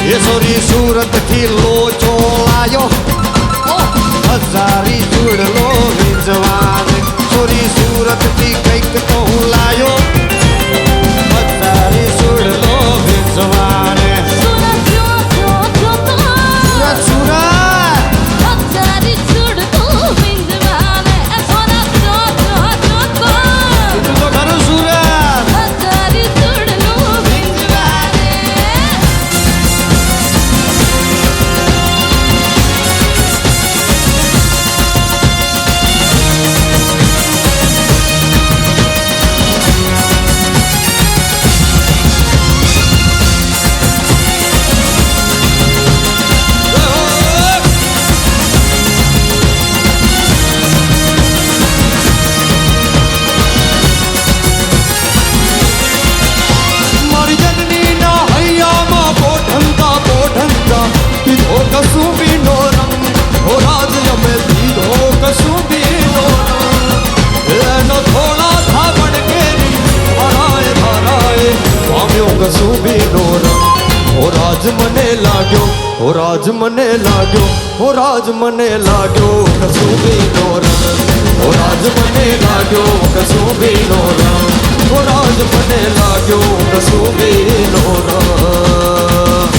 એ સોરી સુરત થી લોચો લાયો હજારી સુડલો બિરજવાન સોરી સુરત થી કઈક તો હું લાયો હજારી સુડલો બિરજવાન સુરત તો ખરું સુરત મારી જનનીના હૈયામાં પોઢંતા પોઢંતા પીધો કસુંબીનો રંગ હો રાજ અમે પીધો કસુંબીનો રંગ એનો થોડા ધાવણ કેરી ધરાય ધરાય પામ્યો કસુંબીનો રંગ હો રાજ મને લાગ્યો હો રાજ મને લાગ્યો હો રાજ મને લાગ્યો કસુંબીનો રંગ હો રાજ મને લાગ્યો કસુંબીનો રંગ હો રાજ મને લાગ્યો કસુંબીનો રંગ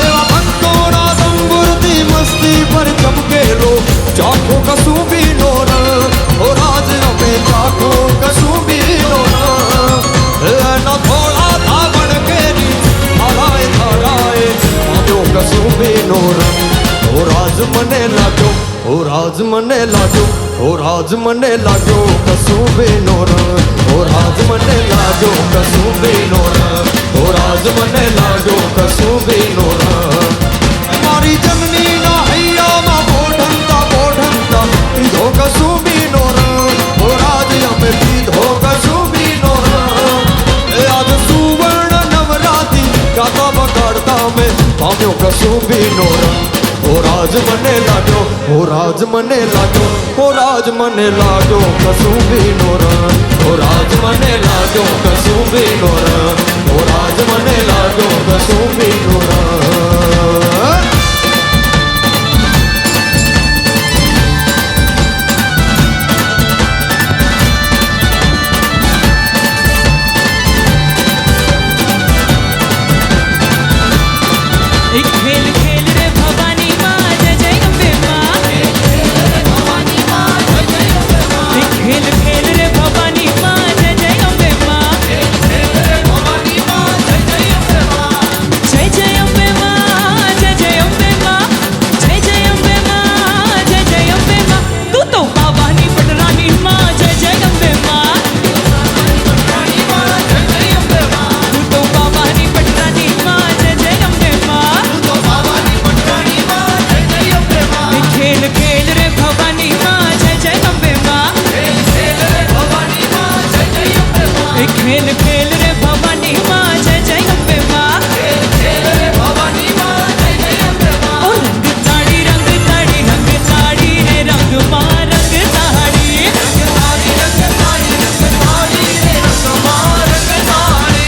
એવા ભક્તોના તંબુરથી મસ્તી પર ચમકેલો ચાખો કસુંબીનો રંગ હો રાજ અમે ચાખો કસુંબીનો રંગ એનો થોડા ધાવણ કેરી ધરાય ધરાય પામ્યો કસુંબીનો રંગ હો રાજ મને લાગ્યો હો રાજ મને લાગ્યો હો રાજ મને લાગ્યો કસુંબીનો રંગ હો રાજ મને લાગ્યો કસુંબીનો રંગ હો રાજ મને લાગ્યો કસુંબીનો રંગ મારી જનનીના હૈયામાં પોઢંતા પોઢંતા પીધો કસુંબીનો રંગ હો રાજ અમે પીધો કસુંબીનો રંગ એ આજ સુવર્ણ નવરાતી ગાતા બગાડતા અમે પામ્યો કસુંબીનો રંગ હો રાજ મને લાગ્યો હો રાજ મને લાગ્યો હો રાજ મને લાગ્યો કસુંબીનો રંગ હો રાજ મને લાગ્યો કસુંબીનો રંગ હો રાજ મને લાગ્યો કસુંબીનો રંગ એક ખેલ ખેલ રે ભવાની માં જય જય અંબે માં ખેલ ખેલ રે ભવાની માં જય જય અંબે માં ઓ રંગ તાળી રંગ તાળી રંગ તાળી રે રંગ માં રંગ તાળી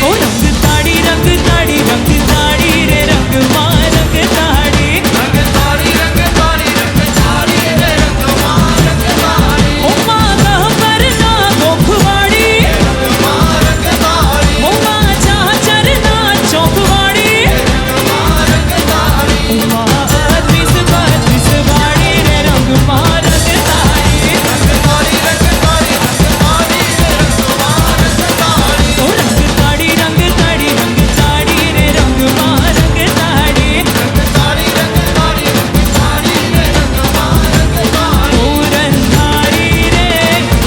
ઓ રંગ તાળી રંગ તાળી રંગ તાળી રે રંગ માં રંગ તાળી ઓ માં ગહબર ના ગોખવાડી ઓ માં ચાચર ના ચોકવાડી ઓ માં ત્રીસ બત્રીસ વાડી રે રંગ માં રંગ તાળી ઓ રંગ તાળી રંગ તાળી રંગ તાળી રે રંગ માં રંગ તાળી ગોરંધારી રે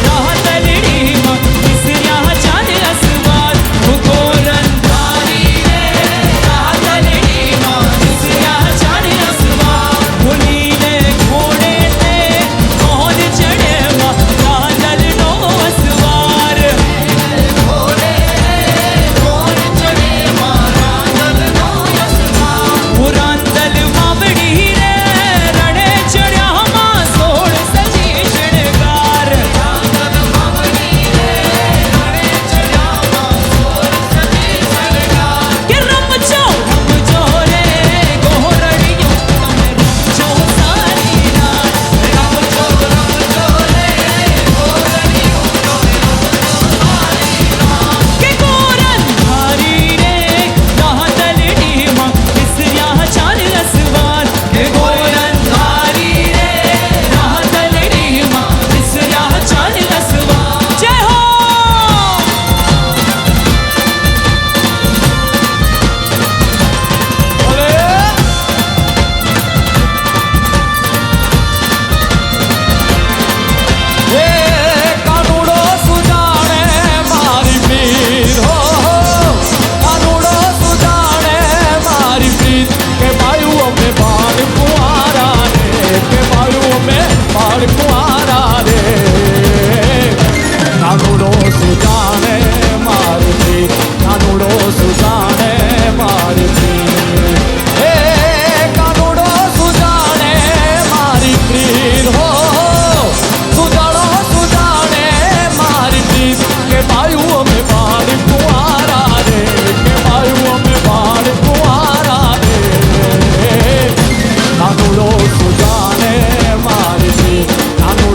રાહતલડી માં વિસર્યા ચાંદ અસવાર ઓ ગોરંધારી રે રાહતલડી માં વિસર્યા ચાંદ અસવાર ભૂલીને ઘોડે તે કોણ ચડેવા રાંદલનો અસવાર રાંદલ માવડી રે રડે ચડ્યા માં સોળ સજી શણગાર કે રમજો રમજો રે ગોરડિયો તમે રમજો સારી રાત કે ગોરંધારી રે રાહતલડી માં વિસર્યા ચાંદ અસવાર કે ગોરંધારી રે રાહતલડી માં વિસર્યા ચાંદ અસવાર જય હો હે કાનુડો સુજાણે મારી પીર હો કાનુડો સુજાણે મારી પીર કે ભાઈઓ અમે બાળ કુંવારા રે કે ભાઈઓ અમે બાળ કુંવારા રે કાનુડો સુજાણે મારી પીર કાનુડો સુજાણે મારી પીર હે કાનુડો સુજાણે મારી પીર હો સુજાણો સુજાણે મારી પીર કે ભાઈઓ અમે બાળ કુંવારા રે કે ભાઈઓ અમે બાળ કુંવારા રે કાનુડો સુજાણે મારી પીર કાનુડો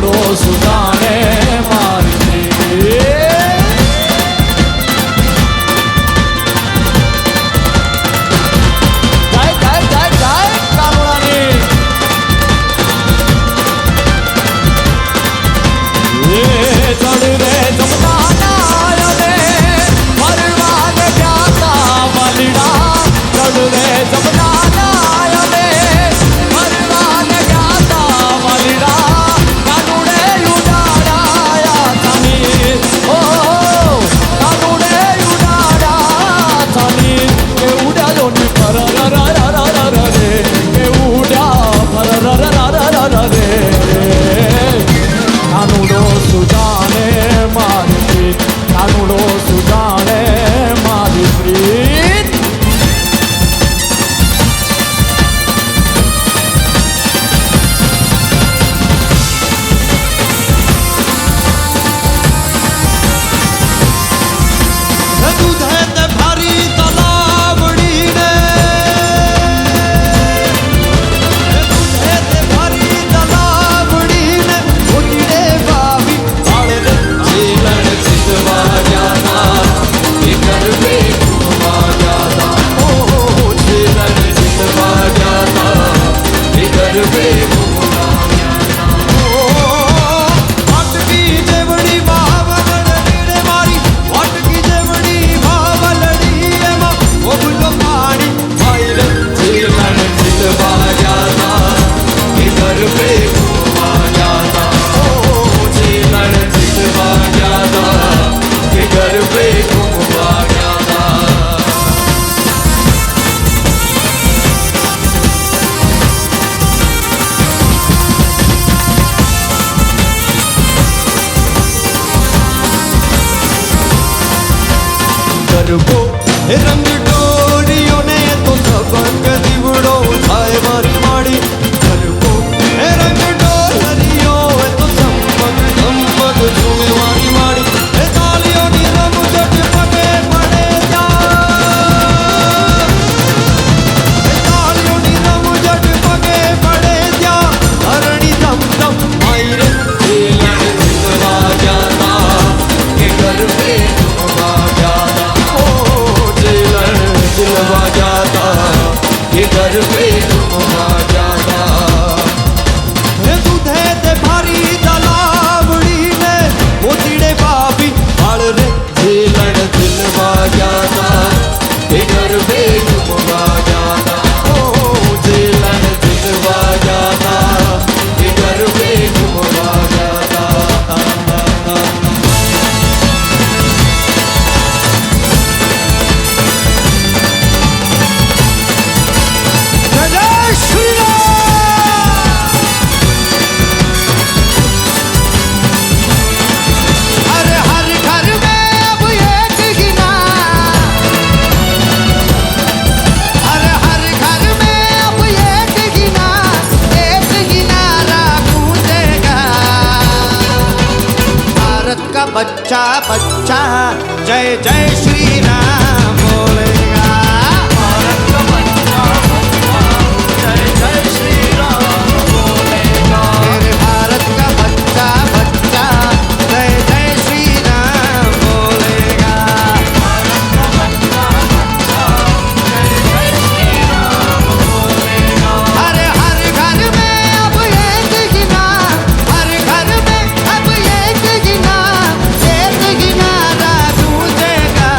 ગરબો એ રંગ ડોરીઓને તો સબંગ દીવડો થાય મારી માડી ગરબો એ રંગ ડોરીઓ એ તો સંપગ સંપગ ઝૂમે મારી માડી એ તાલીઓની રમઝટ પગે પડે ત્યાં એ તાલીઓની રમઝટ પગે પડે ત્યાં હરણી ધમ ધમ આઈ રે જેલણ જીતવા જાતા કે ગરબે ઝૂમવા જાતા ઓ જેલણ જીતવા જાતા કે ગરબે ઝૂમવા જાતા હે દૂધે તે ભારી તલાવડીને મોતીડે ભાભી હાળ રે જેલણ જીતવા જાતા કે ગરબે ઝૂમવા જાતા ઓ જેલણ જીતવા જાતા કે ગરબે ઝૂમવા જાતા જય શ્રી રામ अरे हर घर में अब एक ही नाम, अरे हर घर में अब एक ही नारा गूंजेगा। भारत का बच्चा बच्चा जय जय श्री राम बोलेगा। भारत का बच्चा बच्चा जय जय श्री राम बोलेगा। मेरे भारत का बच्चा बच्चा जय जय श्री राम बोलेगा। भारत का बच्चा बच्चा जय जय श्री राम बोलेगा। अरे हर घर में अब एक ही नाम, हर घर में अब एक ही नारा गूंजेगा।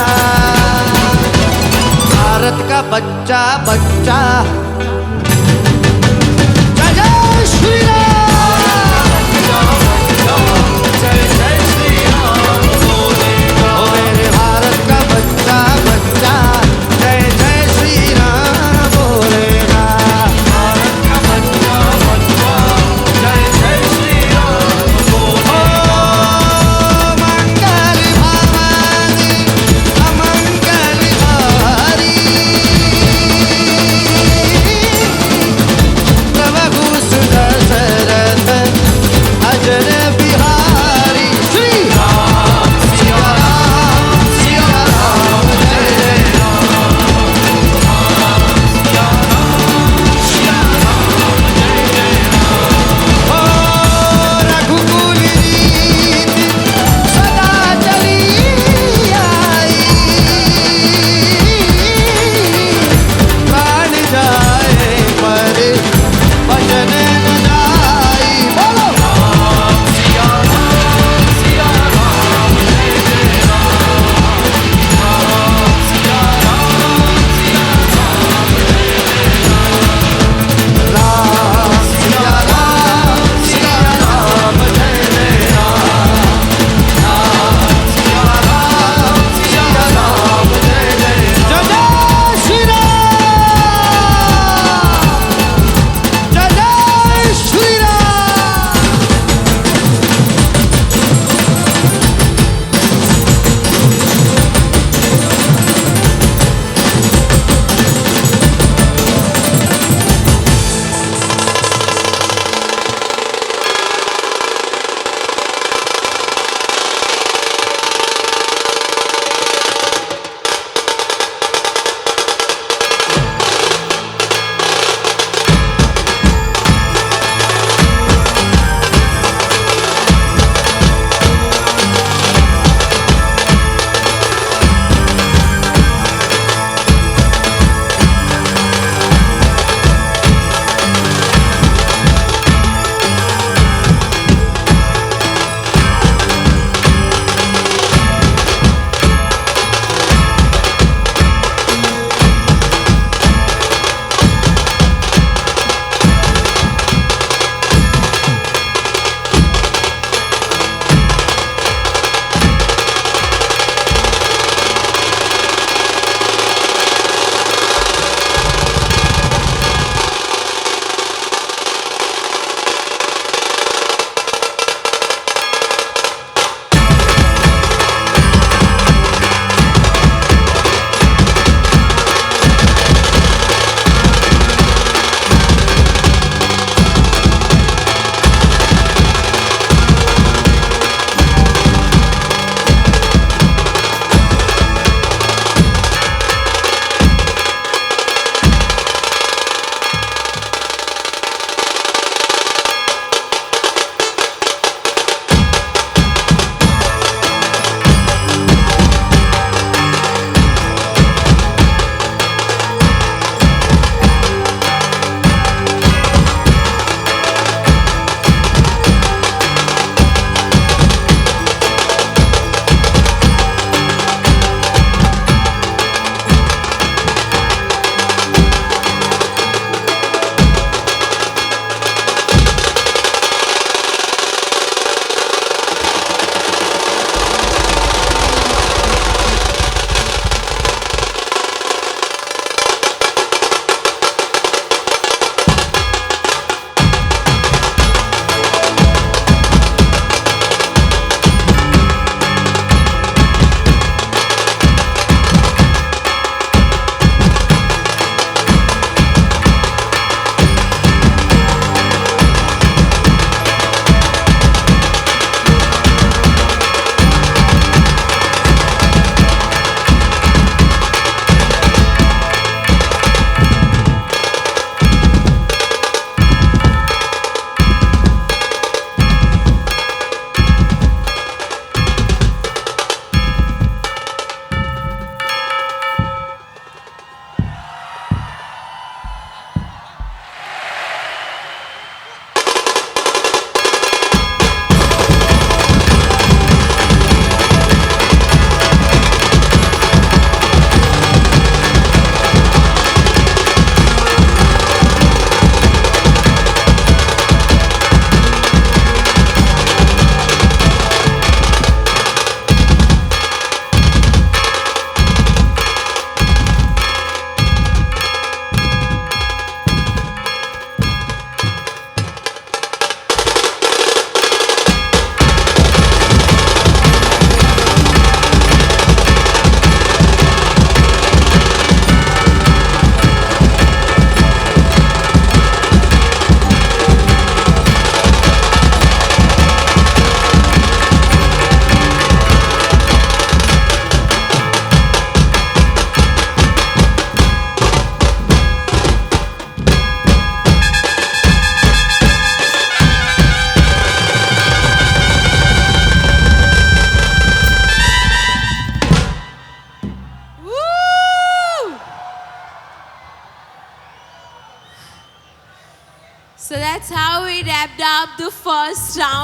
that's how we wrapped up the first round.